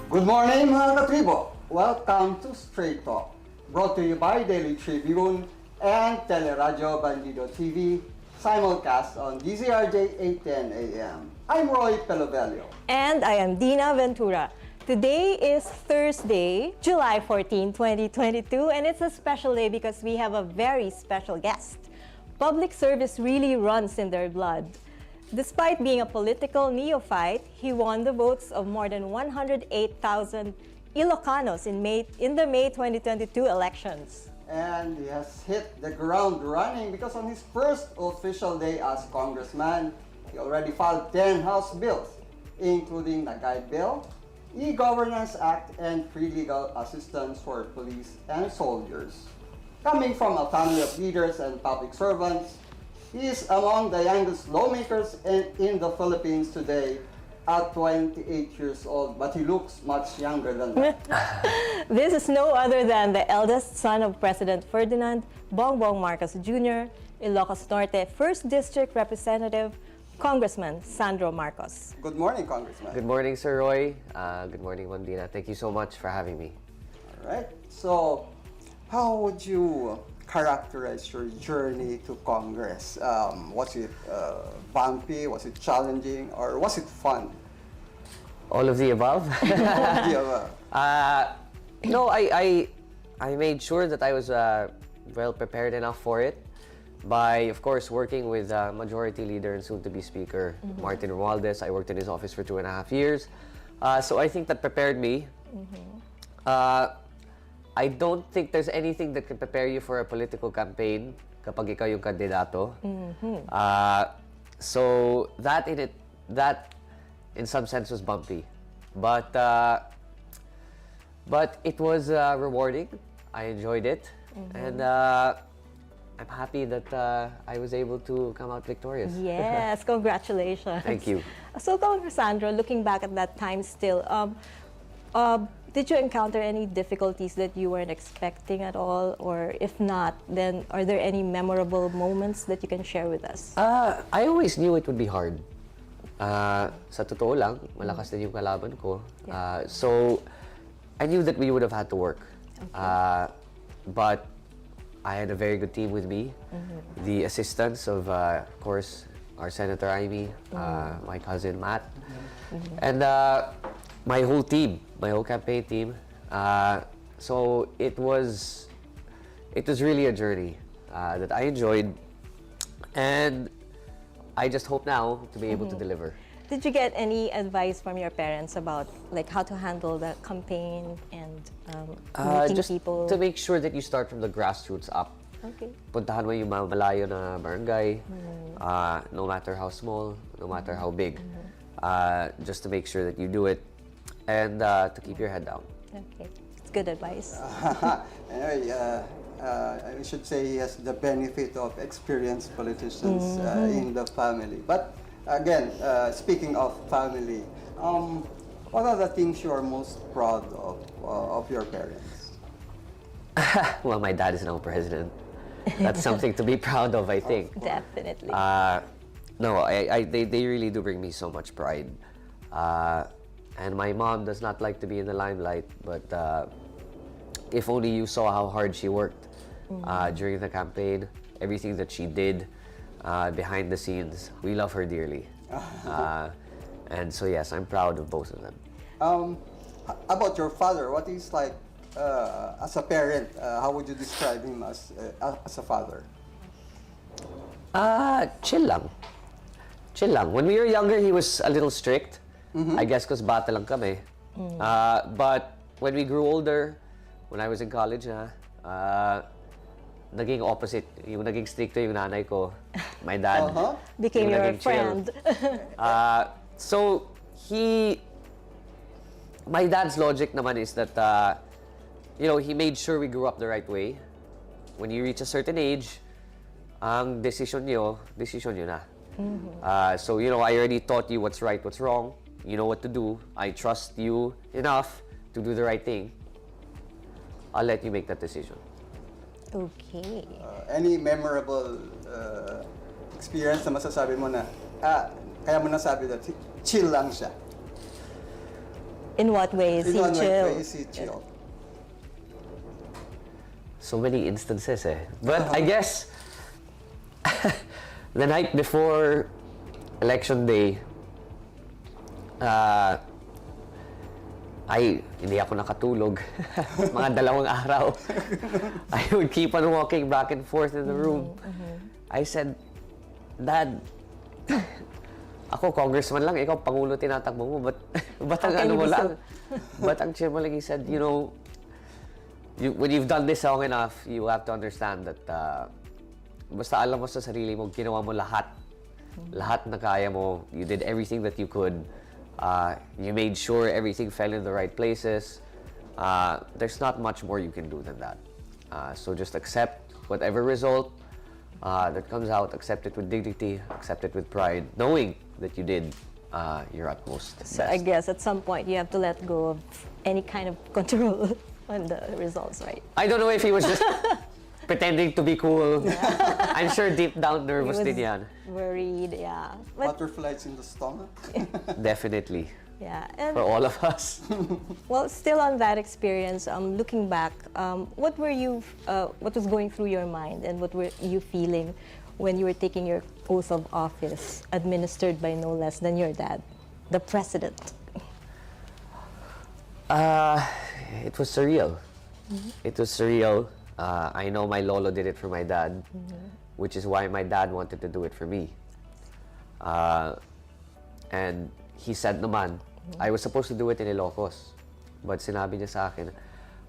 Good morning mga katribo! Welcome to Straight Talk, brought to you by Daily Tribune and Teleradio Bandido TV, simulcast on DZRJ 810 AM. I'm Roy Pelovelio. And I am Dina Ventura. Today is Thursday, July 14, 2022, and it's a special day because we have a very special guest. Public service really runs in their blood. Despite being a political neophyte, he won the votes of more than 108,000 Ilocanos in the May 2022 elections. And he has hit the ground running because on his first official day as congressman, he already filed 10 House bills, including the Guide Bill, E-Governance Act, and free legal assistance for police and soldiers. Coming from a family of leaders and public servants, he is among the youngest lawmakers in the Philippines today at 28 years old, but he looks much younger than that. This is no other than the eldest son of President Ferdinand Bongbong Marcos Jr., Ilocos Norte 1st District Representative, Congressman Sandro Marcos. Good morning, Congressman. Good morning, Sir Roy. Good morning, Ma'am Dina. Thank you so much for having me. All right. So, how would you characterize your journey to Congress? Was it bumpy? Was it challenging? Or was it fun? All of the above? No, I made sure that I was well prepared enough for it by, of course, working with Majority Leader and soon-to-be Speaker Martin Romualdez. I worked in his office for 2.5 years. So I think that prepared me. I don't think there's anything that can prepare you for a political campaign kapag ikaw yung kandidato. So that in some sense was bumpy, but it was rewarding. I enjoyed it, and I'm happy that I was able to come out victorious. Yes, congratulations. Thank you. So, Sandro, looking back at that time still, did you encounter any difficulties that you weren't expecting at all? Or if not, then are there any memorable moments that you can share with us? I always knew it would be hard. Sa totoo lang, malakas din yung kalaban ko. So, I knew that we would have had to work. Okay. But I had a very good team with me. The assistance of course, our Senator Amy, my cousin Matt, and my whole team, my whole campaign team. So it was really a journey that I enjoyed, and I just hope now to be able to deliver. Did you get any advice from your parents about like how to handle the campaign and meeting just people? To make sure that you start from the grassroots up. Okay. Puntahan mo yung malayo na barangay, no matter how small, no matter how big, just to make sure that you do it. And to keep your head down. Okay, it's good advice. Anyway, I should say he has the benefit of experienced politicians in the family. But again, speaking of family, what are the things you are most proud of your parents? Well, my dad is now president. That's something to be proud of, I think. Definitely. No, they really do bring me so much pride. And my mom does not like to be in the limelight, but if only you saw how hard she worked during the campaign, everything that she did behind the scenes. We love her dearly. And so yes, I'm proud of both of them. About your father, what is like as a parent, how would you describe him as a father? Chill lang. Chill lang. When we were younger, he was a little strict. I guess because bata lang kami. But when we grew older, when I was in college naging opposite. Yung naging stricto yung nanay ko. My dad. Became your friend. So, my dad's logic naman is that, he made sure we grew up the right way. When you reach a certain age, ang desisyon nyo na. So, I already taught you what's right, what's wrong. You know what to do. I trust you enough to do the right thing. I'll let you make that decision. Okay. Any memorable experience na masasabi mo na, kaya mo nasabi that chill lang siya? In what way is In he what chill? way is he chill? So many instances eh. But I guess the night before election day, hindi ako nakatulog. Mga 2 araw. I would keep on walking back and forth in the room. I said, Dad, ako congressman lang, ikaw pangulo tinatakbo mo, but ang ano mo lang? But ang chair mo lang, he said, you know, when you've done this long enough, you have to understand that basta alam mo sa sarili mo, ginawa mo lahat. Lahat na kaya mo. You did everything that you could. You made sure everything fell in the right places. There's not much more you can do than that. So just accept whatever result that comes out, accept it with dignity, accept it with pride, knowing that you did your utmost So best. I guess at some point you have to let go of any kind of control on the results, right? I don't know if he was just pretending to be cool. I'm sure deep down nervous He was din yan. worried, yeah. But Butterflies in the stomach? Definitely. yeah, and For all of us. well, still on that experience, looking back, what was going through your mind, and what were you feeling when you were taking your oath of office, administered by no less than your dad, the president? It was surreal. It was surreal. I know my lolo did it for my dad, which is why my dad wanted to do it for me. And he said naman, I was supposed to do it in Ilocos. But sinabi niya sa akin,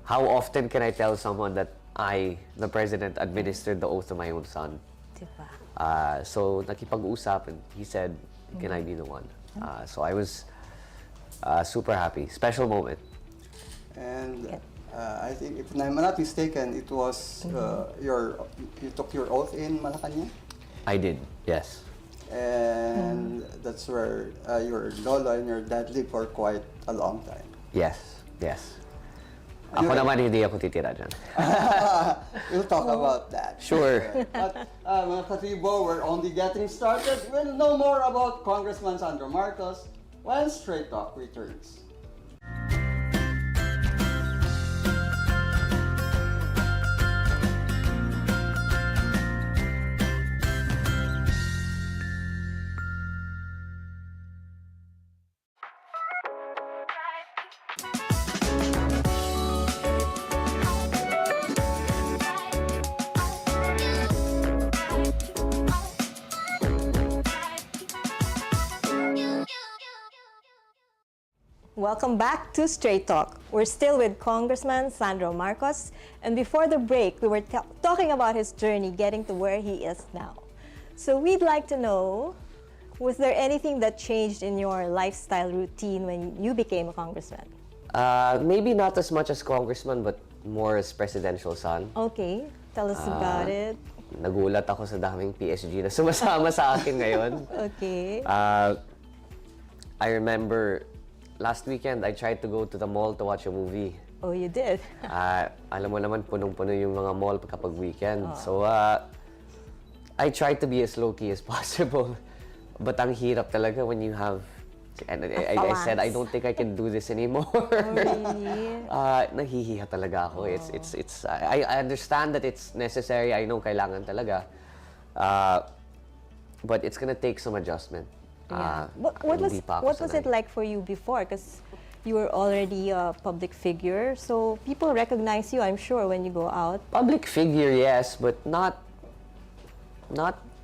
how often can I tell someone that I, the president, administered the oath to my own son? Diba? So nakipag-usap, and he said, can I be the one? So I was super happy. Special moment. And I think, if I'm not mistaken, it was you took your oath in Malacanang, I did, yes. and that's where your lolo and your dad lived for quite a long time. Yes, yes. Anyway. Ako naman hindi ako titira dyan. We'll talk about that. Sure. But mga katibo, we're only getting started. We'll know more about Congressman Sandro Marcos when Straight Talk returns. Welcome back to Straight Talk. We're still with Congressman Sandro Marcos, and before the break, we were talking about his journey getting to where he is now. So we'd like to know, was there anything that changed in your lifestyle routine when you became a congressman? Maybe not as much as congressman, but more as presidential son. Okay, tell us about it. Nagulat ako sa daming PSG na sumasama sa akin ngayon. Okay. I remember last weekend, I tried to go to the mall to watch a movie. Oh, you did? Alam mo naman, punong-puno yung mga mall kapag weekend. So, I tried to be as low-key as possible. But ang hirap talaga when you have... And I said, I don't think I can do this anymore. Oh, really? Nahihiya talaga ako. I understand that it's necessary. I know kailangan talaga. But it's gonna take some adjustment. Yeah. What was it like for you before? Because you were already a public figure, so people recognize you, I'm sure, when you go out. Public figure, yes, but not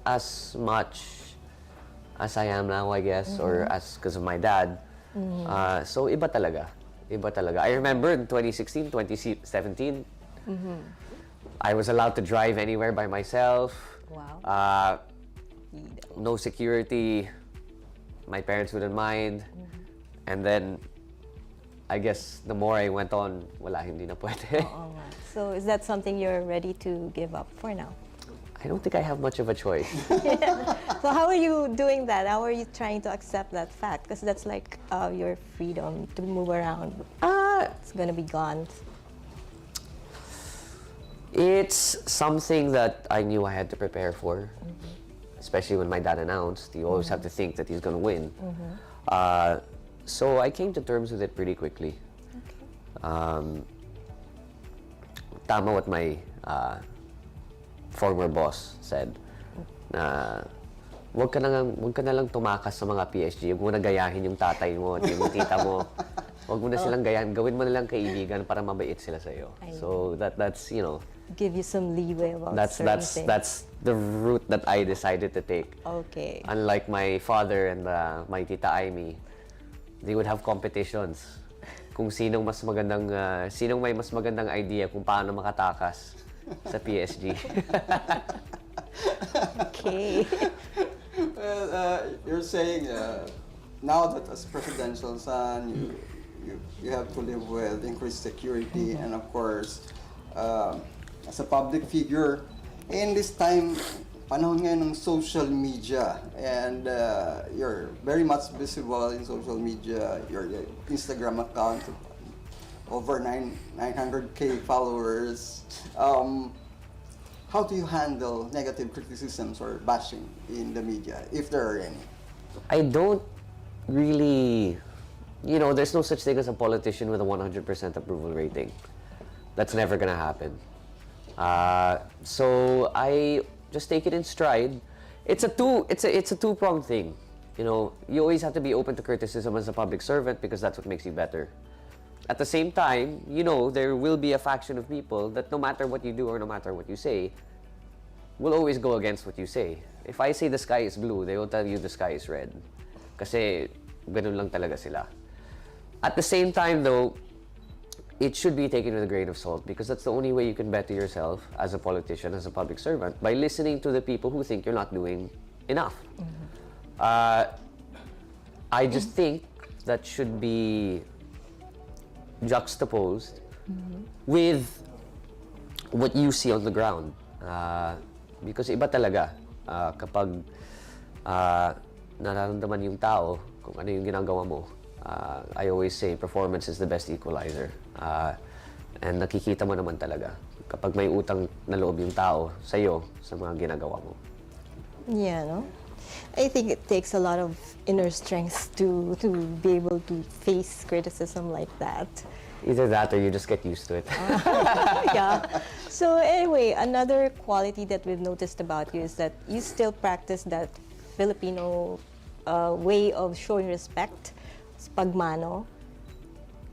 as much as I am now, I guess, or as because of my dad. So iba talaga. Iba talaga. I remember in 2016, 2017, I was allowed to drive anywhere by myself. Wow. No security. My parents wouldn't mind. And then, I guess, the more I went on, wala, hindi na pwede. So is that something you're ready to give up for now? I don't think I have much of a choice. So how are you doing that? How are you trying to accept that fact? Because that's like your freedom to move around. It's gonna be gone. It's something that I knew I had to prepare for. Especially when my dad announced, you always have to think that he's going to win. So I came to terms with it pretty quickly. Tama what my former boss said, na wag ka na lang tumakas sa mga PSG, huwag mo na gayahin yung tatay mo at yung tita mo. Huwag mo na silang gayahin, gawin mo na lang kaibigan para mabait sila sa iyo. So that's, you know, give you some leeway about certain things. That's the route that I decided to take. Okay. Unlike my father and my tita Aimee, they would have competitions kung sinong may mas magandang idea kung paano makatakas sa PSG. Okay. Well, you're saying now that as presidential son, you have to live with increased security, and of course, as a public figure, in this time, panahon ngayon ng social media, and you're very much visible in social media. Your Instagram account, over 900K followers. How do you handle negative criticisms or bashing in the media, if there are any? I don't really, you know, there's no such thing as a politician with a 100% approval rating. That's never gonna happen. So I just take it in stride. It's a two-pronged thing. You know, you always have to be open to criticism as a public servant because that's what makes you better. At the same time, you know, there will be a faction of people that no matter what you do or no matter what you say, will always go against what you say. If I say the sky is blue, they will tell you the sky is red. Kasi ganun lang talaga sila. At the same time though, it should be taken with a grain of salt because that's the only way you can better yourself as a politician, as a public servant, by listening to the people who think you're not doing enough. I just think that should be juxtaposed with what you see on the ground. Because iba talaga kapag nararamdaman yung tao kung ano yung ginagawa mo. I always say performance is the best equalizer. And nakikita mo naman talaga kapag may utang na loob yung tao sa'yo sa mga ginagawa mo. Yeah, no? I think it takes a lot of inner strength to be able to face criticism like that. Either that or you just get used to it. Yeah. So anyway, another quality that we've noticed about you is that you still practice that Filipino way of showing respect, pagmano.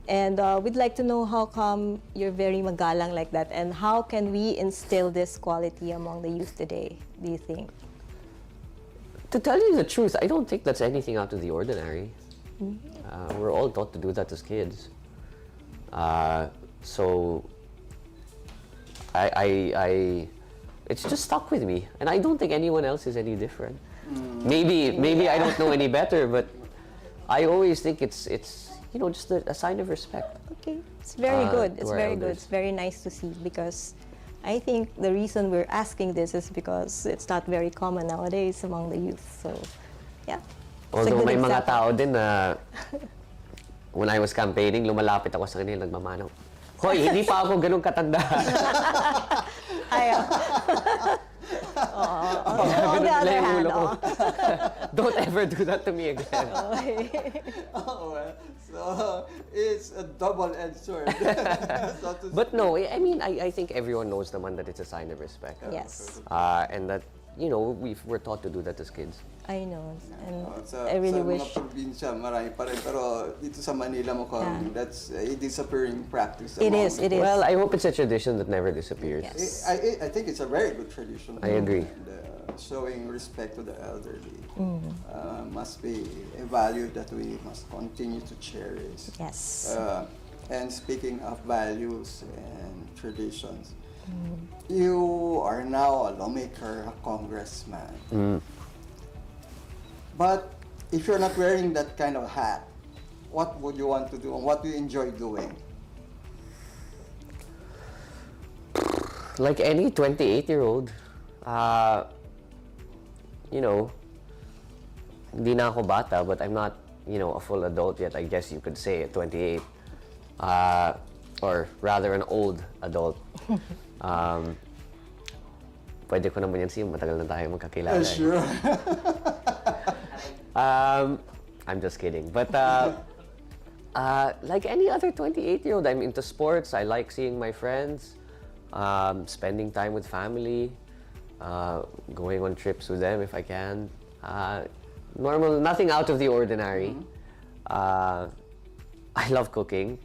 And we'd like to know how come you're very magalang like that, and how can we instill this quality among the youth today, do you think? To tell you the truth, I don't think that's anything out of the ordinary. We're all taught to do that as kids. So it's just stuck with me, and I don't think anyone else is any different. Maybe I don't know any better, but I always think it's you know, just a sign of respect. Okay, it's very good. It's our very good. elders. It's very nice to see, because I think the reason we're asking this is because it's not very common nowadays among the youth. So, yeah. It's a Although good may mga example. tao din na when I was campaigning, lumalapit ako sa kanila, nagmamanaw. Hoy, hindi pa ako ganun katanda. Ayaw. On the other hand, Don't ever do that to me again. Oh, well, so it's a double-edged sword. So to But no, I mean, I think everyone knows naman that it's a sign of respect. Yes, And that, you know, we're taught to do that as kids. I know. And Sa, I really sa wish. mga probinsya, marami pa rin. Pero dito sa Manila mukhang that's a disappearing practice. It among is, it is. Well, I hope it's a tradition that never disappears. Yes. I think it's a very good tradition. I agree. And, showing respect to the elderly must be a value that we must continue to cherish. Yes. And speaking of values and traditions, you are now a lawmaker, a congressman. But if you're not wearing that kind of hat, what would you want to do and what do you enjoy doing? Like any 28-year-old, you know, hindi na ako bata, but I'm not, you know, a full adult yet, I guess you could say, at 28. Or rather, an old adult. Pwede ko naman yan siya, matagal na tayo magkakilala. Sure. I'm just kidding. But Like any other 28-year-old, I'm into sports. I like seeing my friends, spending time with family, going on trips with them if I can. Normal, nothing out of the ordinary. I love cooking,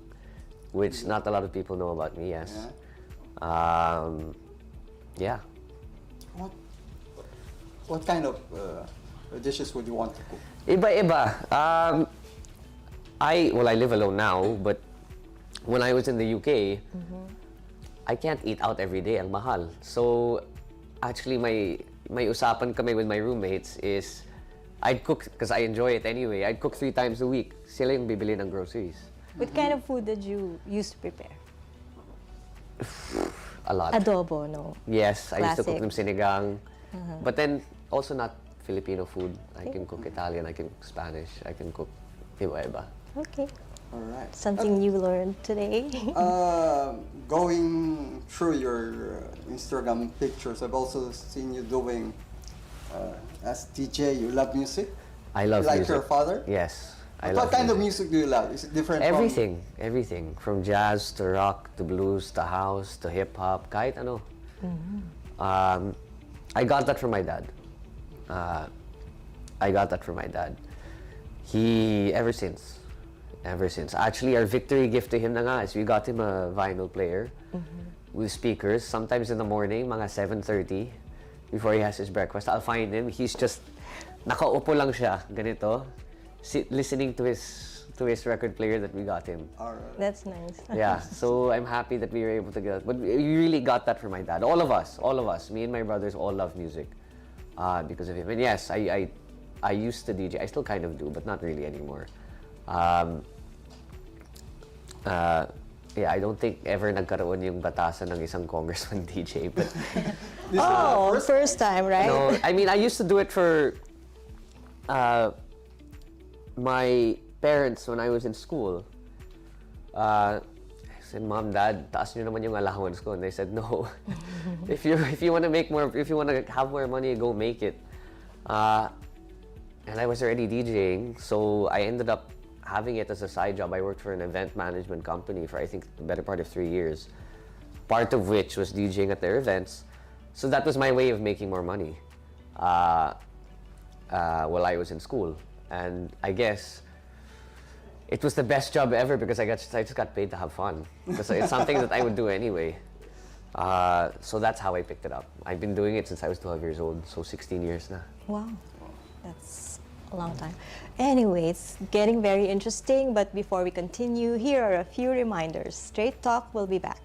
which not a lot of people know about me, yes. Yeah. What kind of dishes would you want to cook? Iba-iba. I live alone now, but when I was in the UK, I can't eat out every day, ang mahal. So, actually, may usapan kami with my roommates is, I'd cook, because I enjoy it anyway, I'd cook 3 times a week. Sila yung bibili ng groceries. What kind of food did you used to prepare? A lot. Adobo, no? Yes, I used to cook Classic. them sinigang. But then, also not Filipino food. I can cook Italian, I can cook Spanish, I can cook iba-iba. Okay. All right. Something you learned today. Going through your Instagram pictures, I've also seen you doing as DJ. You love music. I love like music. your father. Yes, I What love kind of music. music do you love? Is it different? Everything, everything. From jazz to rock to blues to house to hip hop, kahit ano. I got that from my dad. He, ever since. Actually, our victory gift to him na nga is we got him a vinyl player with speakers. Sometimes in the morning, mga 7:30, before he has his breakfast, I'll find him. He's just, nakaupo lang siya, ganito, listening to his record player that we got him. All right. That's nice. Yeah, so I'm happy that we were able to get that. But we really got that from my dad. All of us, me and my brothers all love music because of him. And yes, I used to DJ. I still kind of do, but not really anymore. Yeah, I don't think ever nagkaroon yung batasan ng isang congressman DJ. But Oh, first time, right? no, I mean, I used to do it for my parents when I was in school. I said, Mom, Dad, taas nyo naman yung allowance ko. And they said, no. if you want to make more, if you want to have more money, go make it. And I was already DJing, so I ended up having it as a side job. I worked for an event management company for, I think, the better part of 3 years. Part of which was DJing at their events. So that was my way of making more money while I was in school. And I guess it was the best job ever because I just got paid to have fun. Because it's something that I would do anyway. So that's how I picked it up. I've been doing it since I was 12 years old, so 16 years na. Wow, that's a long time. Anyways, getting very interesting, but before we continue, here are a few reminders. Straight Talk will be back.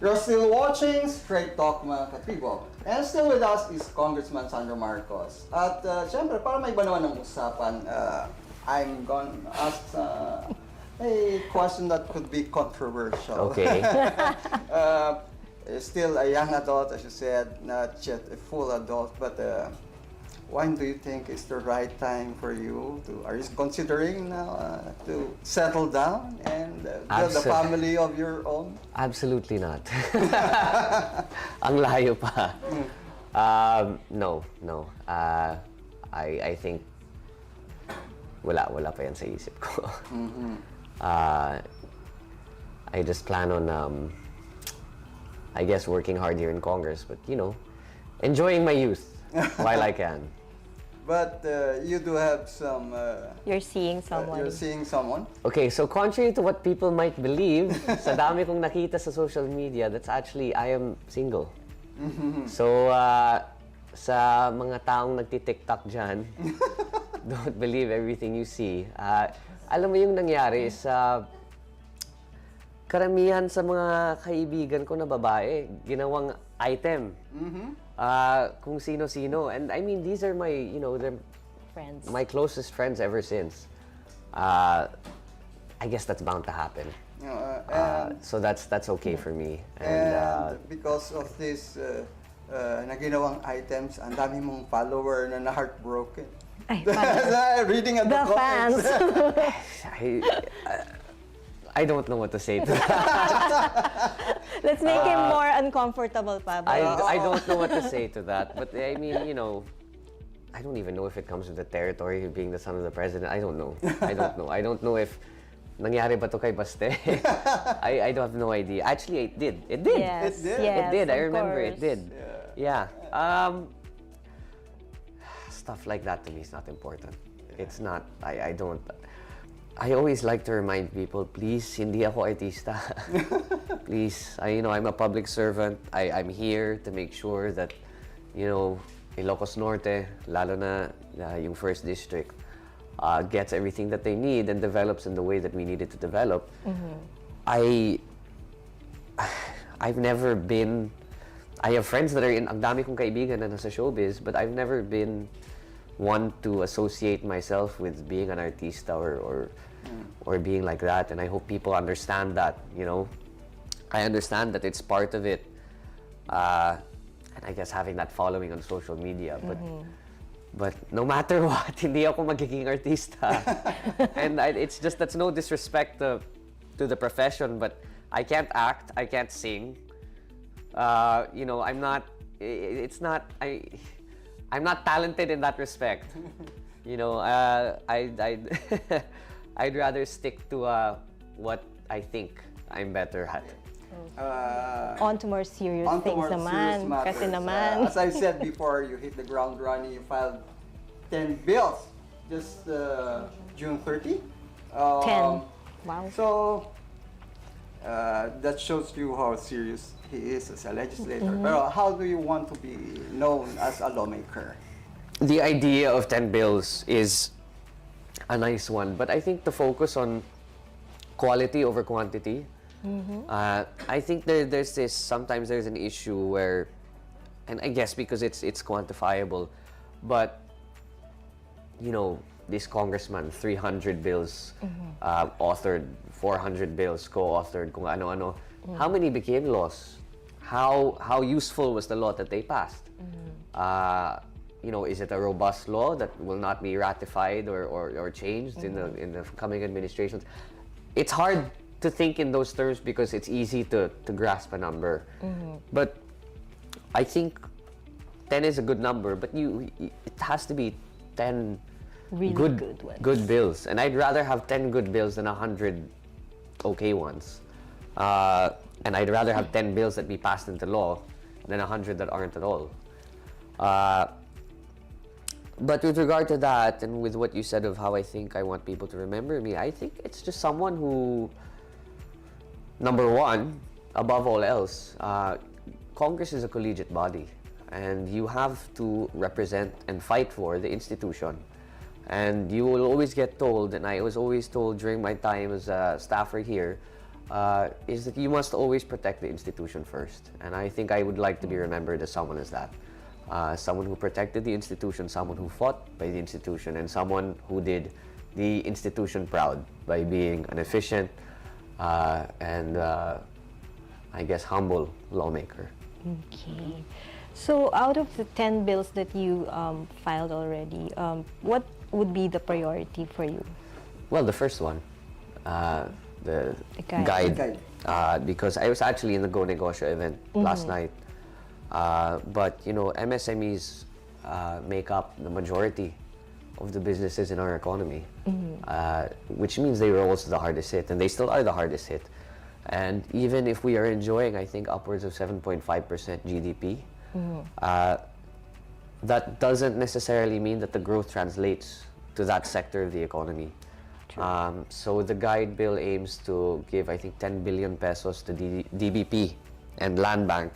You're still watching Straight Talk, mga katribo. And still with us is Congressman Sandro Marcos. At syempre, para may iba naman ng usapan, I'm going to ask a question that could be controversial. Okay. Still a young adult, as you said, not yet a full adult, but when do you think is the right time for you to, are you considering now to settle down and build a family of your own? Absolutely not. Ang layo pa. No. I think wala pa yan sa isip ko. I just plan on I guess working hard here in Congress, but you know, enjoying my youth while I can. But you do have some... You're seeing someone. You're seeing someone? Okay, so contrary to what people might believe, sa dami kong nakita sa social media, that's actually, I am single. So, sa mga taong nagti-TikTok dyan, don't believe everything you see. Alam mo yung nangyari is, karamihan sa mga kaibigan ko na babae, ginawang item. Kung sino-sino. And I mean, these are my, they're Friends. my closest friends ever since. I guess that's bound to happen. So that's okay for me. And because of this na ginawang items, ang dami mong follower na heartbroken. Ay, Reading at the fans. I don't know what to say to that. Let's make him more uncomfortable, Pablo. I don't know what to say to that. But I mean, I don't even know if it comes with the territory of being the son of the president. I don't know. I don't know if nangyari ba to kay Baste. I don't have no idea. Actually, it did. It did. Yes, It did. yes, It did. I of remember course. it did. Yeah. Stuff like that to me is not important. It's not. I don't. I always like to remind people, please, hindi ako artista. Please, I'm a public servant. I'm here to make sure that, Ilocos Norte, lalo na yung first district, gets everything that they need and develops in the way that we need it to develop. I've never been. I have friends that are ang dami kong kaibigan na nasa showbiz, but I've never been one to associate myself with being an artista or being like that. And I hope people understand that, I understand that it's part of it. And I guess having that following on social media. But no matter what, hindi ako magiging artista. And it's just, that's no disrespect to the profession, but I can't act, I can't sing. I'm not, I'm not talented in that respect. I'd rather stick to what I think I'm better at. On to more serious On to things more serious naman. matters. Kasi naman. As I said before, you hit the ground running. You filed 10 bills just June 30. 10. Wow. So, that shows you how serious he is as a legislator. Pero how do you want to be known as a lawmaker? The idea of 10 bills is a nice one, but I think the focus on quality over quantity. I think sometimes there's an issue where, and I guess because it's quantifiable, but this congressman, 300 bills authored, 400 bills co-authored, kung ano-ano. How many became laws? How useful was the law that they passed? Is it a robust law that will not be ratified or changed in the coming administrations? It's hard to think in those terms because it's easy to grasp a number. But I think 10 is a good number, but it has to be 10 Really good ones. good bills. And I'd rather have 10 good bills than 100 okay ones. And I'd rather have 10 bills that be passed into law than 100 that aren't at all. But with regard to that, and with what you said of how I think I want people to remember me, I think it's just someone who, number one, above all else, Congress is a collegiate body, and you have to represent and fight for the institution. And you will always get told, and I was always told during my time as a staffer here, is that you must always protect the institution first. And I think I would like to be remembered as someone as that. Someone who protected the institution, someone who fought by the institution, and someone who did the institution proud by being an efficient and I guess humble lawmaker. Okay. So out of the 10 bills that you filed already, what would be the priority for you? Well, the first one, the guide. guide. Because I was actually in the Go Negosyo event last night. But MSMEs make up the majority of the businesses in our economy, which means they were also the hardest hit, and they still are the hardest hit. And even if we are enjoying, I think, upwards of 7.5% GDP, that doesn't necessarily mean that the growth translates to that sector of the economy. So the guide bill aims to give, I think, 10 billion pesos to DBP and Land Bank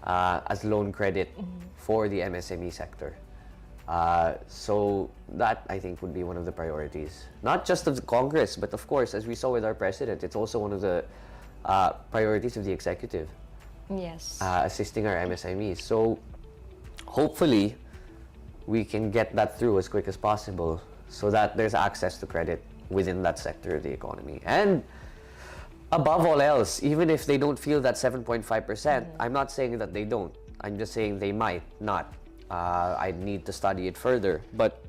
as loan credit for the MSME sector. So that, I think, would be one of the priorities. Not just of the Congress, but of course, as we saw with our president, it's also one of the priorities of the executive, Yes. assisting our MSMEs. So hopefully, we can get that through as quick as possible so that there's access to credit within that sector of the economy. And above all else, even if they don't feel that 7.5%, I'm not saying that they don't. I'm just saying they might not. I'd need to study it further. But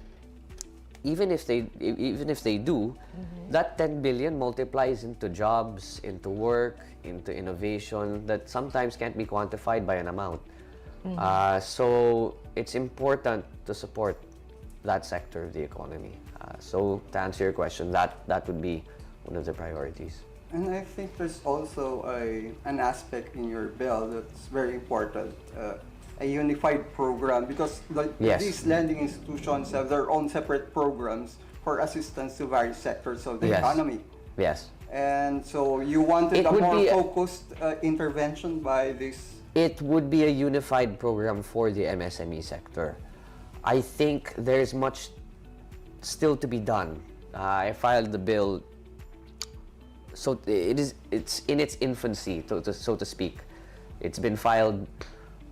even if they do, that 10 billion multiplies into jobs, into work, into innovation that sometimes can't be quantified by an amount. So it's important to support that sector of the economy. So to answer your question, that would be one of the priorities. And I think there's also an aspect in your bill that's very important, a unified program, because Yes. these lending institutions have their own separate programs for assistance to various sectors of the Yes. economy. Yes. And so you wanted It a would more be focused intervention by this. It would be a unified program for the MSME sector. I think there's much still to be done. I filed the bill, so it's in its infancy, so to speak. It's been filed,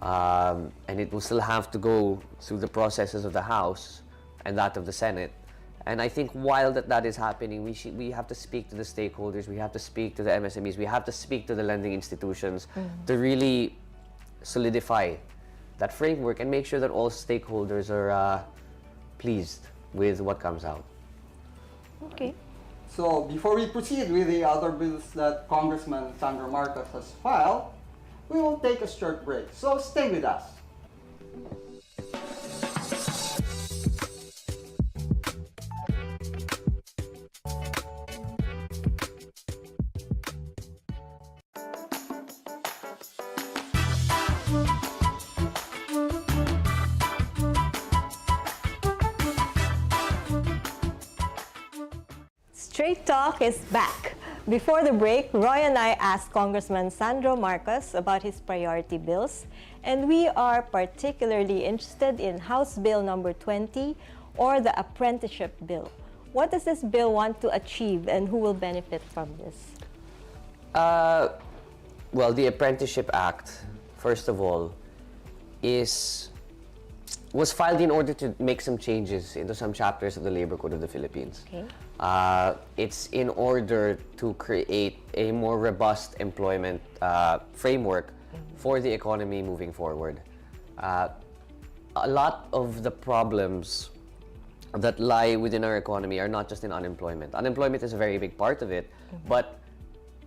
and it will still have to go through the processes of the House and that of the Senate. And I think while that is happening, we have to speak to the stakeholders, we have to speak to the MSMEs, we have to speak to the lending institutions to really solidify that framework and make sure that all stakeholders are pleased with what comes out. Okay. So before we proceed with the other bills that Congressman Sandro Marcos has filed, we will take a short break. So stay with us. Straight Talk is back. Before the break, Roy and I asked Congressman Sandro Marcos about his priority bills, and we are particularly interested in House Bill number 20 or the Apprenticeship Bill. What does this bill want to achieve and who will benefit from this? Well, the Apprenticeship Act, first of all, was filed in order to make some changes into some chapters of the Labor Code of the Philippines. Okay. It's in order to create a more robust employment framework for the economy moving forward. A lot of the problems that lie within our economy are not just in unemployment. Unemployment is a very big part of it, but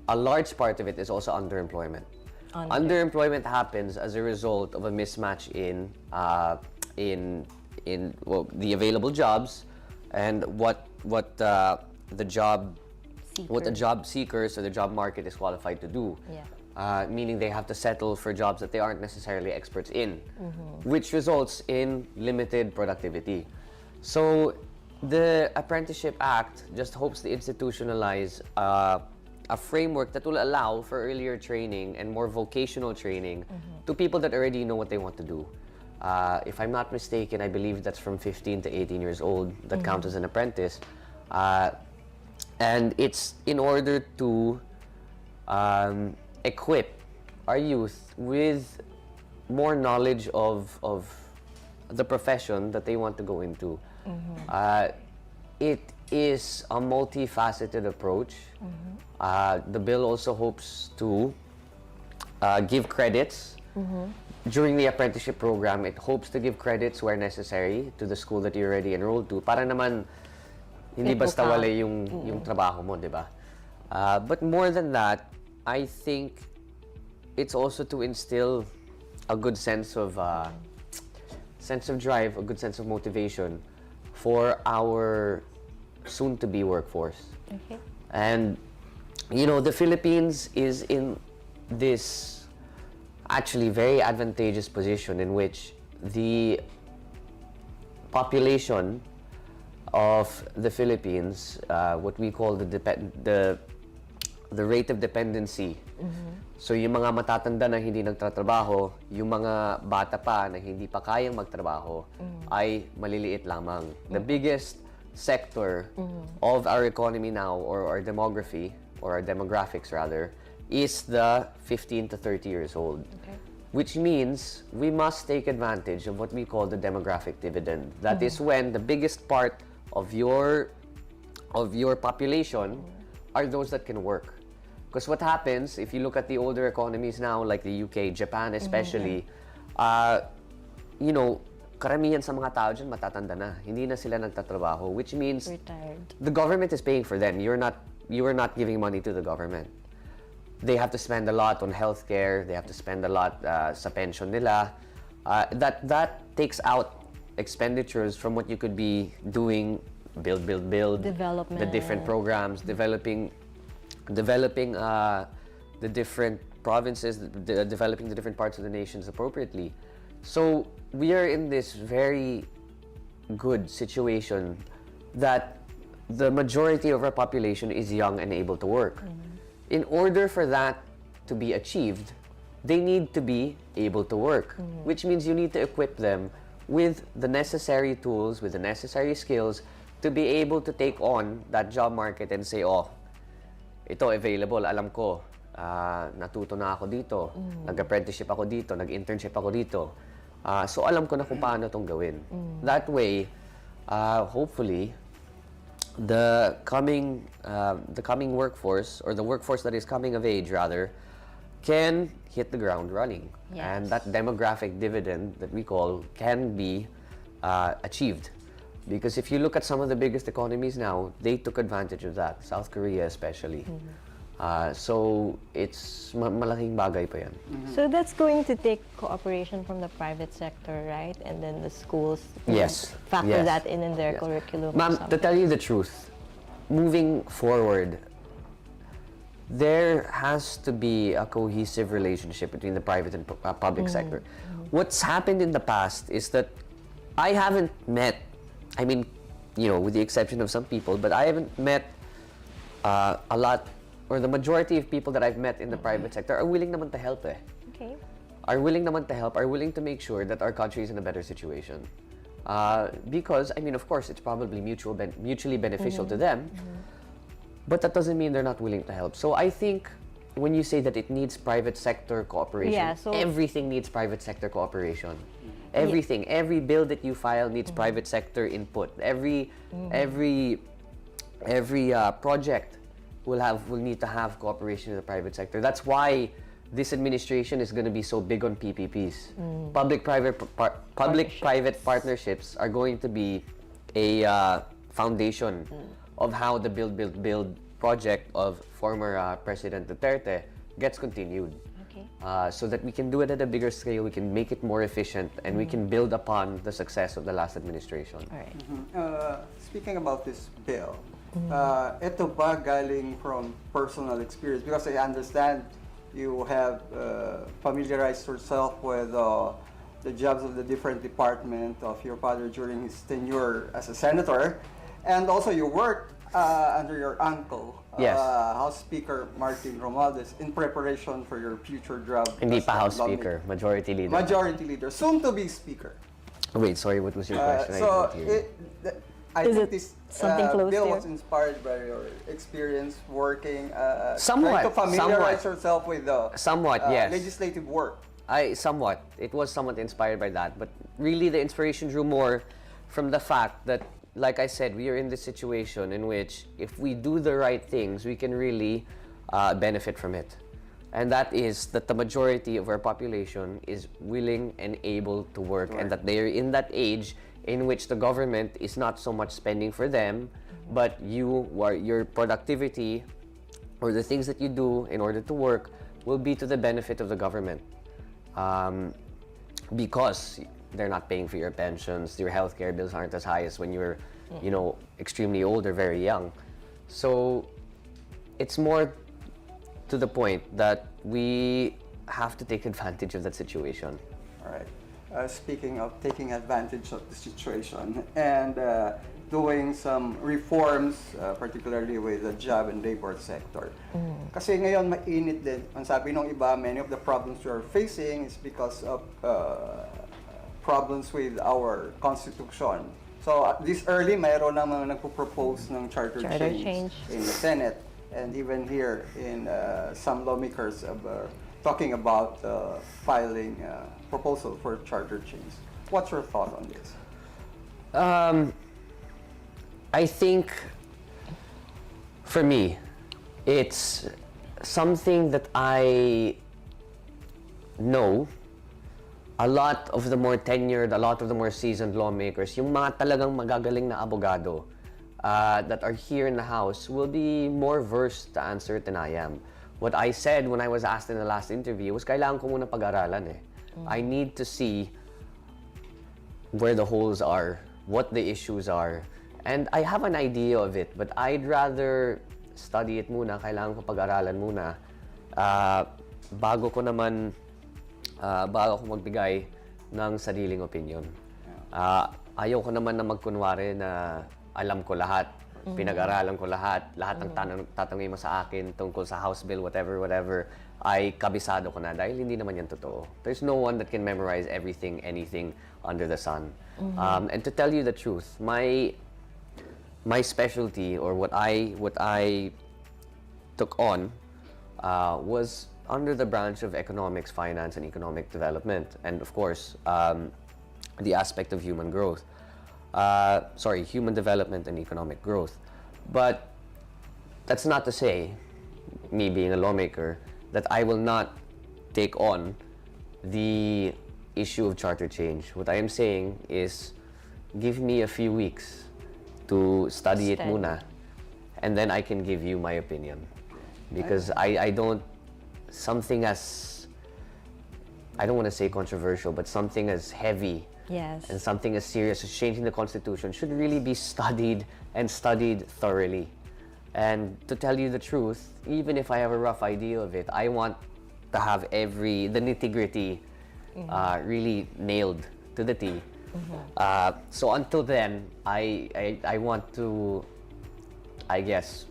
a large part of it is also underemployment. Underemployment happens as a result of a mismatch in the available jobs and what the job seekers or the job market is qualified to do. Yeah. Meaning they have to settle for jobs that they aren't necessarily experts in, which results in limited productivity. So the Apprenticeship Act just hopes to institutionalize a framework that will allow for earlier training and more vocational training to people that already know what they want to do. If I'm not mistaken, I believe that's from 15 to 18 years old that counts as an apprentice. And it's in order to equip our youth with more knowledge of the profession that they want to go into. It is a multifaceted approach. The bill also hopes to give credits. During the apprenticeship program, it hopes to give credits where necessary to the school that you're already enrolled to. Para naman, hindi basta wala yung trabaho mo, di ba? But more than that, I think it's also to instill a good sense of drive, a good sense of motivation for our soon-to-be workforce. Okay. And, you know, the Philippines is in this actually very advantageous position in which the population of the Philippines, what we call the the rate of dependency. So yung mga matatanda na hindi nagtatrabaho, yung mga bata pa na hindi pa kayang magtrabaho, ay maliliit lamang. The biggest sector of our economy now, or our demography, or our demographics rather, is the 15 to 30 years old. Okay. Which means we must take advantage of what we call the demographic dividend. That is when the biggest part of your population are those that can work. Because what happens, if you look at the older economies now, like the UK, Japan especially, you know, karamihan sa mga tao dyan matatanda na. Hindi na sila nagtatrabaho, which means Retired. the government is paying for them. You are not giving money to the government. They have to spend a lot on healthcare. They have to spend a lot sa pension nila. That takes out expenditures from what you could be doing, build. Development. The different programs, developing the different provinces, developing the different parts of the nations appropriately. So we are in this very good situation that the majority of our population is young and able to work. In order for that to be achieved, they need to be able to work, which means you need to equip them with the necessary tools, with the necessary skills to be able to take on that job market and say, oh, ito available, alam ko, natuto na ako dito, nag-apprenticeship ako dito, nag-internship ako dito. So alam ko na kung paano itong gawin. That way, hopefully, the coming workforce, or the workforce that is coming of age rather, can hit the ground running. Yes. And that demographic dividend that we call can be achieved. Because if you look at some of the biggest economies now, they took advantage of that, South Korea especially. So it's malaking bagay pa yan. So that's going to take cooperation from the private sector, right? And then the schools Yes. factor Yes. that in their Yes. curriculum. or Ma'am, to something. tell you the truth, moving forward, there has to be a cohesive relationship between the private and public sector. What's happened in the past is that I haven't met, I mean, you know, with the exception of some people, but I haven't met a lot, or the majority of people that I've met in the private sector are willing naman to help Okay. are willing naman to help, are willing to make sure that our country is in a better situation. Because, I mean, of course, it's probably mutually beneficial to them, but that doesn't mean they're not willing to help. So I think when you say that it needs private sector cooperation, Yeah, so- everything needs private sector cooperation. Everything, every bill that you file needs private sector input. Every project will need to have cooperation with the private sector. That's why this administration is going to be so big on PPPs. Public-private partnerships are going to be a foundation of how the build project of former President Duterte gets continued. Okay. So that we can do it at a bigger scale, we can make it more efficient, and we can build upon the success of the last administration. All right. Speaking about this bill, ito ba galing from personal experience? Because I understand you have familiarized yourself with the jobs of the different department of your father during his tenure as a senator, and also you worked under your uncle, Yes. House Speaker Martin Romualdez, in preparation for your future job. Hindi as pa a House lawmaker. Speaker, Majority Leader. Majority Leader, soon to be Speaker. Wait, sorry, what was your question? I didn't hear you. I Is think it this something close bill to was inspired by your experience working, Somewhat, trying to familiarize somewhat. yourself with the Somewhat, yes. legislative work. It was somewhat inspired by that, but really the inspiration drew more from the fact that, like I said, we are in this situation in which if we do the right things, we can really benefit from it. And that is that the majority of our population is willing and able to work, and that they are in that age in which the government is not so much spending for them, but your productivity or the things that you do in order to work will be to the benefit of the government. Because they're not paying for your pensions, your healthcare bills aren't as high as when you're, you know, extremely old or very young. So it's more to the point that we have to take advantage of that situation. All right. Speaking of taking advantage of the situation, and doing some reforms, particularly with the job and labor sector. Kasi ngayon mainit din. Ang sabi ng iba, many of the problems we are facing is because of problems with our constitution. So this early, mayroon namang nagpo-propose ng charter change in the Senate, and even here in some lawmakers are talking about filing a proposal for charter change. What's your thought on this? I think, for me, it's something that I know a lot of the more tenured, a lot of the more seasoned lawmakers, yung mga talagang magagaling na abogado that are here in the House will be more versed to answer it than I am. What I said when I was asked in the last interview was kailangan ko muna pag-aralan eh. I need to see where the holes are, what the issues are, and I have an idea of it, but I'd rather study it muna, kailangan ko pag-aralan muna bago ko magbigay ng sariling opinion. Ayaw ko naman na magkunwari na alam ko lahat, pinag-aralan ko lahat ng tatanungin mo sa akin tungkol sa House Bill, whatever, ay kabisado ko na dahil hindi naman yan totoo. There's no one that can memorize everything, anything under the sun. And to tell you the truth, my specialty, or what I took on was under the branch of economics, finance, and economic development, and of course, the aspect of human growth. Human development and economic growth. But that's not to say, me being a lawmaker, that I will not take on the issue of charter change. What I am saying is, give me a few weeks to study it muna, and then I can give you my opinion. Because I don't, something as, I don't want to say controversial, but something as heavy and something as serious as changing the Constitution should really be studied and studied thoroughly. And to tell you the truth, even if I have a rough idea of it, I want to have the nitty-gritty really nailed to the T. So until then, I want to, I guess,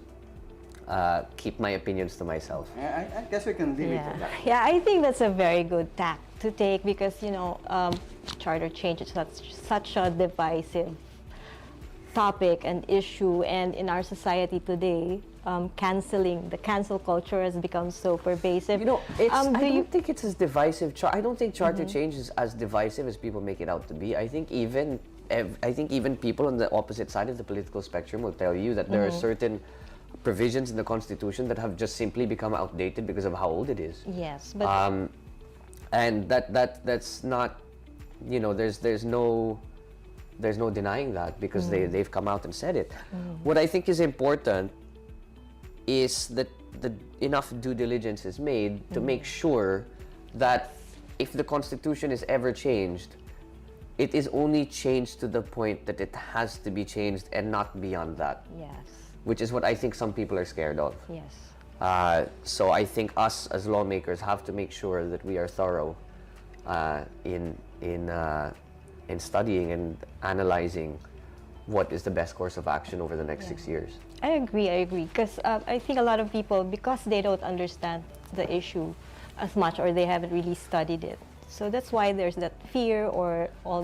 keep my opinions to myself. I guess we can leave it at that. Yeah, I think that's a very good tack to take because, charter change is such a divisive topic and issue, and in our society today, the cancel culture has become so pervasive. I don't think it's as divisive. I don't think charter change is as divisive as people make it out to be. I think even people on the opposite side of the political spectrum will tell you that there are certain provisions in the Constitution that have just simply become outdated because of how old it is. Yes, but and that's not, there's no denying that because they've come out and said it. What I think is important is that enough due diligence is made to make sure that if the Constitution is ever changed, it is only changed to the point that it has to be changed and not beyond that. Yes. Which is what I think some people are scared of. Yes. So I think us as lawmakers have to make sure that we are thorough in studying and analyzing what is the best course of action over the next 6 years. I agree. Because I think a lot of people, because they don't understand the issue as much or they haven't really studied it. So that's why there's that fear or all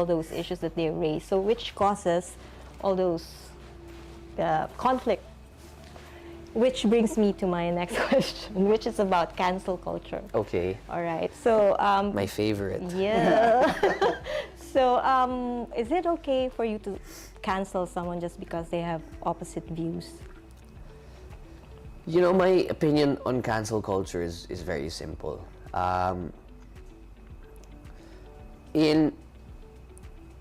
those issues that they raise. So which causes all those conflict. Which brings me to my next question, which is about cancel culture. Okay. All right. So my favorite. Yeah. So is it okay for you to cancel someone just because they have opposite views? My opinion on cancel culture is very simple. In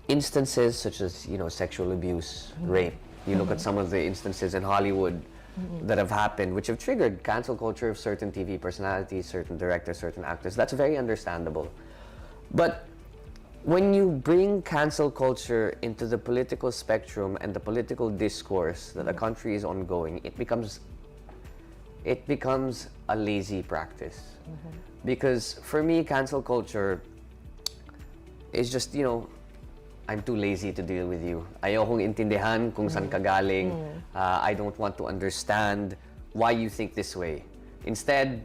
instances such as sexual abuse, rape, you look at some of the instances in Hollywood that have happened, which have triggered cancel culture of certain TV personalities, certain directors, certain actors. That's very understandable. But when you bring cancel culture into the political spectrum and the political discourse that a country is ongoing, it becomes a lazy practice. Because for me, cancel culture is just, I'm too lazy to deal with you. Ayokong intindihan kung saan ka galing. I don't want to understand why you think this way. Instead,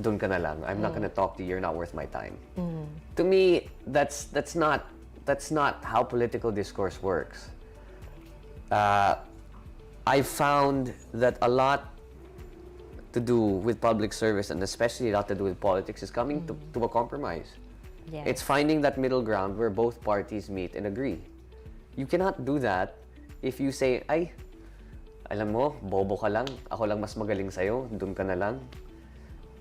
dun ka na lang. I'm not gonna talk to you. You're not worth my time. To me, that's not how political discourse works. I found that a lot to do with public service, and especially a lot to do with politics, is coming to a compromise. Yes. It's finding that middle ground where both parties meet and agree. You cannot do that if you say, ay, alam mo, bobo ka lang, ako lang mas magaling sa'yo, dun ka na lang.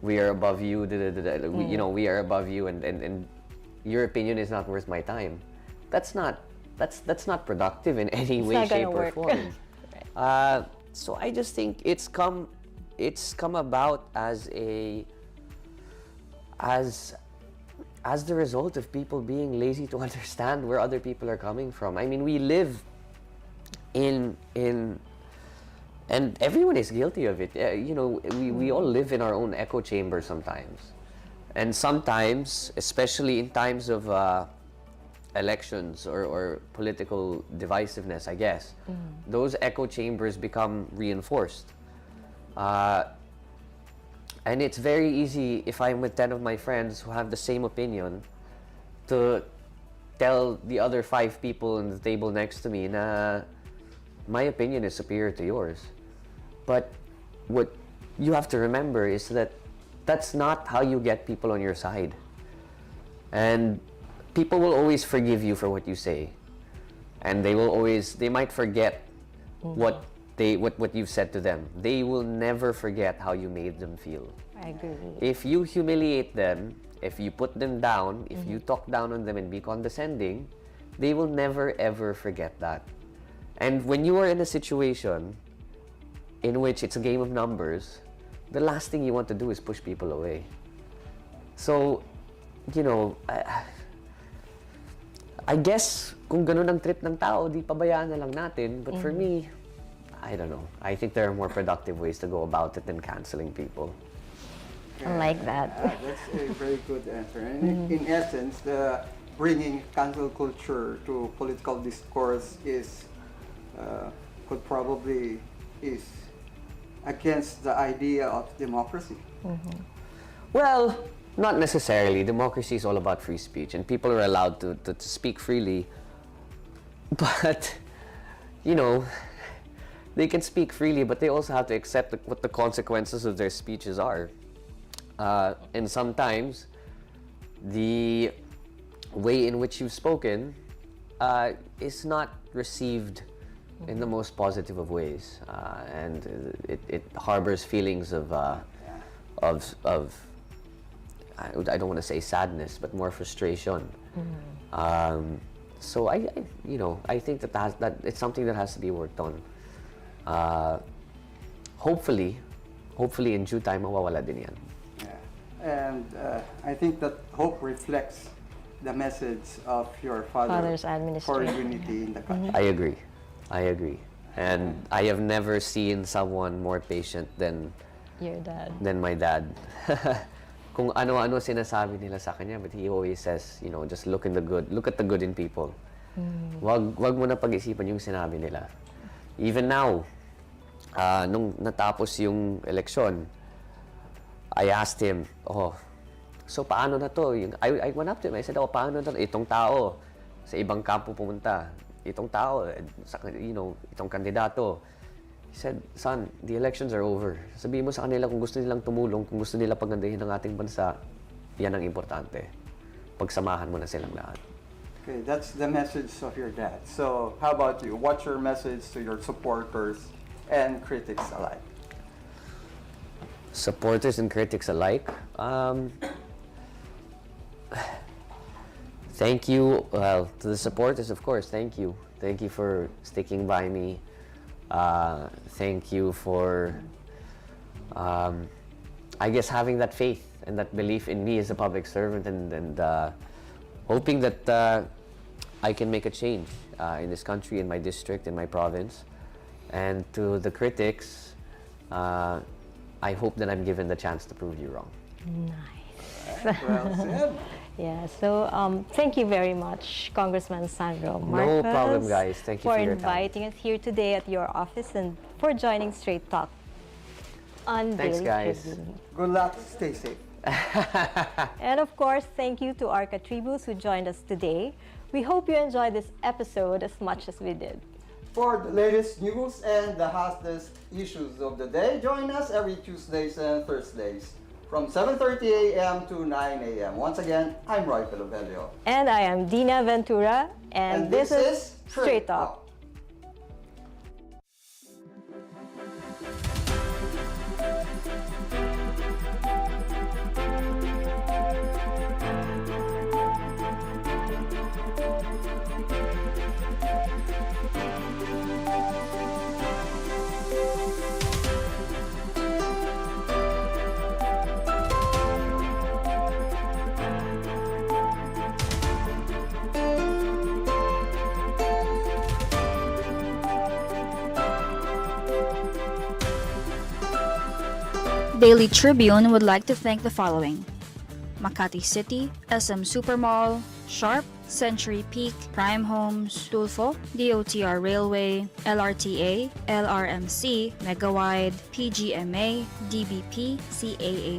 We are above you, we are above you, and your opinion is not worth my time. That's not productive in any way, not gonna shape, or work. form. So I just think it's come about as the result of people being lazy to understand where other people are coming from. I mean, we live in and everyone is guilty of it. We all live in our own echo chamber sometimes. And sometimes, especially in times of elections or political divisiveness, I guess, those echo chambers become reinforced. And it's very easy, if I'm with 10 of my friends who have the same opinion, to tell the other 5 people on the table next to me na my opinion is superior to yours. But what you have to remember is that that's not how you get people on your side. And people will always forgive you for what you say. And they might forget what you've said to them. They will never forget how you made them feel. I agree. If you humiliate them, if you put them down, if you talk down on them and be condescending, they will never ever forget that. And when you are in a situation in which it's a game of numbers, the last thing you want to do is push people away. So, I guess kung ganun ang trip ng tao, di pabayaan na lang natin. But for me, I don't know. I think there are more productive ways to go about it than canceling people. I like that. That's a very good answer. And in essence, the bringing cancel culture to political discourse is against the idea of democracy. Well, not necessarily. Democracy is all about free speech, and people are allowed to speak freely. But, they can speak freely, but they also have to accept what the consequences of their speeches are. And sometimes, the way in which you've spoken is not received in the most positive of ways, and it harbors feelings of I don't want to say sadness, but more frustration. So I think that it's something that has to be worked on. Hopefully in due time mawawala din yan. Yeah. And I think that hope reflects the message of your Father's for administration. unity in the country. I agree. And I have never seen someone more patient than Your dad. my dad. Kung ano-ano sinasabi nila sa kanya, but he always says, just look at the good in people. Wag mo na pag-isipan yung sinabi nila. Even now, nung natapos yung eleksyon, I asked him, so paano na to? I went up to him, I said, paano na to? Itong tao, sa ibang kampo pumunta. Itong tao, itong kandidato. He said, son, the elections are over. Sabihin mo sa kanila kung gusto nilang tumulong, kung gusto nila pagandahin ang ating bansa, yan ang importante. Pagsamahan mo na silang lahat. Okay, that's the message of your dad. So, how about you? What's your message to your supporters and critics alike? Supporters and critics alike? Thank you. Well, to the supporters, of course, thank you. Thank you for sticking by me. Thank you for, I guess, having that faith and that belief in me as a public servant, and hoping that I can make a change in this country, in my district, in my province. And to the critics, I hope that I'm given the chance to prove you wrong. Nice. Well said. Yeah, so thank you very much, Congressman Sandro Marcos. No problem, guys. Thank you for your time. inviting us here today at your office and for joining Straight Talk on Thanks, Daily guys. Tribune. Good luck, stay safe. And of course, thank you to our Katribus who joined us today. We hope you enjoyed this episode as much as we did. For the latest news and the hottest issues of the day, join us every Tuesdays and Thursdays from 7:30 a.m. to 9 a.m. Once again, I'm Roy Pilovelio. And I am Dina Ventura, and this is Straight Talk. Daily Tribune would like to thank the following: Makati City, SM Supermall, Sharp, Century Peak, Prime Homes, Tulfo, DOTR Railway, LRTA, LRMC, Megawide, PGMA, DBP, CAA